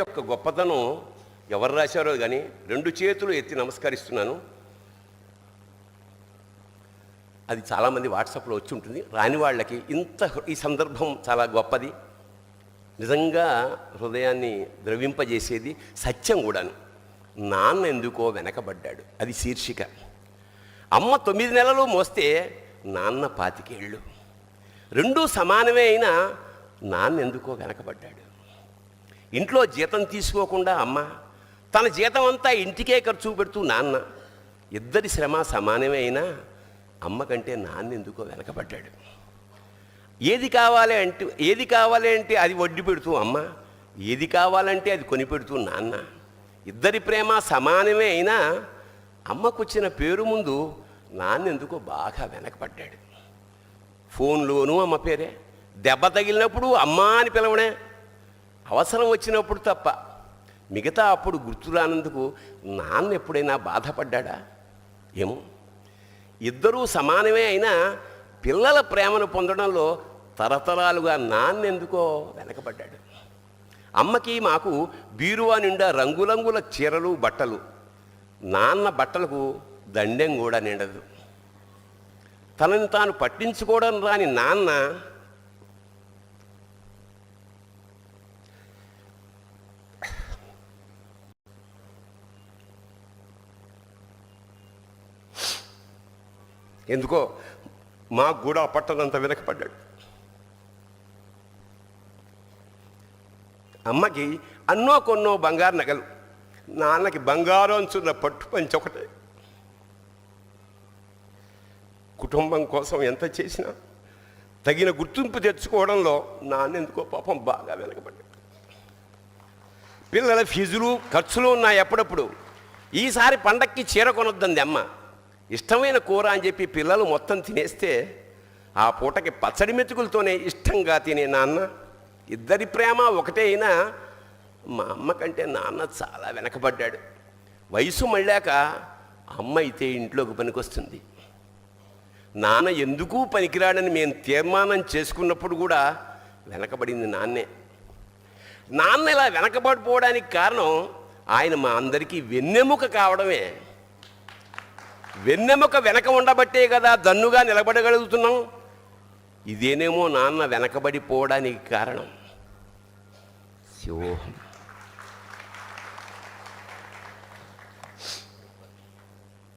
యొక్క గొప్పతనం ఎవరు రాశారో కానీ 2 చేతులు ఎత్తి నమస్కరిస్తున్నాను. అది చాలామంది వాట్సాప్లో వచ్చి ఉంటుంది. రాని వాళ్ళకి ఈ సందర్భం చాలా గొప్పది, నిజంగా హృదయాన్ని ద్రవింపజేసేది, సత్యం కూడాను. నాన్న ఎందుకో వెనకబడ్డాడు, అది శీర్షిక. అమ్మ 9 నెలలు మోస్తే నాన్న 25 ఏళ్ళు. రెండూ సమానమే అయినా నాన్న ఎందుకో వెనకబడ్డాడు. ఇంట్లో జీతం తీసుకోకుండా అమ్మ, తన జీతం అంతా ఇంటికే ఖర్చు పెడుతూ నాన్న, ఇద్దరి శ్రమ సమానమే అయినా అమ్మ కంటే నాన్న ఎందుకో వెనకబడ్డాడు. ఏది కావాలి అంటే అది వడ్డీ పెడుతూ అమ్మ, ఏది కావాలంటే అది కొని పెడుతూ నాన్న, ఇద్దరి ప్రేమ సమానమే అయినా అమ్మకు వచ్చిన పేరు ముందు నాన్న ఎందుకో బాగా వెనకబడ్డాడు. ఫోన్లోనూ అమ్మ పేరే, దెబ్బ తగిలినప్పుడు అమ్మ అని పిలవడే, అవసరం వచ్చినప్పుడు తప్ప మిగతా అప్పుడు గుర్తురానందుకు నాన్న ఎప్పుడైనా బాధపడ్డా ఏమో. ఇద్దరూ సమానమే అయినా పిల్లల ప్రేమను పొందడంలో తరతరాలుగా నాన్న ఎందుకో వెనకబడ్డాడు. అమ్మకి మాకు బీరువా నిండా రంగురంగుల చీరలు బట్టలు, నాన్న బట్టలకు దండెం కూడా నిండదు. తనని తాను పట్టించుకోవడం రాని నాన్న ఎందుకో మాకు కూడా పట్టనంత వెనకపడ్డాడు. అమ్మకి అన్నో కొన్నో బంగారు నగలు, నాన్నకి బంగారం అంచున్న పట్టు పంచి ఒకటే. కుటుంబం కోసం ఎంత చేసినా తగిన గుర్తింపు తెచ్చుకోవడంలో నాన్న ఎందుకో పాపం బాగా వెనకబడ్డాడు. పిల్లల ఫీజులు ఖర్చులు ఉన్నాయి. ఎప్పుడప్పుడు ఈసారి పండక్కి చీర కొనొద్దంది అమ్మ. ఇష్టమైన కూర అని చెప్పి పిల్లలు మొత్తం తినేస్తే ఆ పూటకి పచ్చడి మెతుకులతోనే ఇష్టంగా తినే నాన్న, ఇద్దరి ప్రేమ ఒకటే అయినా మా అమ్మ కంటే నాన్న చాలా వెనకబడ్డాడు. వయసు మళ్ళాక అమ్మ అయితే ఇంట్లోకి పనికొస్తుంది, నాన్న ఎందుకు పనికిరాడని మేము తీర్మానం చేసుకున్నప్పుడు కూడా వెనకబడింది నాన్నే. నాన్న ఇలా వెనకబడిపోవడానికి కారణం ఆయన మా అందరికీ వెన్నెముక కావడమే. వెన్నెముక వెనక ఉండబట్టే కదా దన్నుగా నిలబడగలుగుతున్నాం. ఇదేనేమో నాన్న వెనకబడిపోవడానికి కారణం. శివోహం.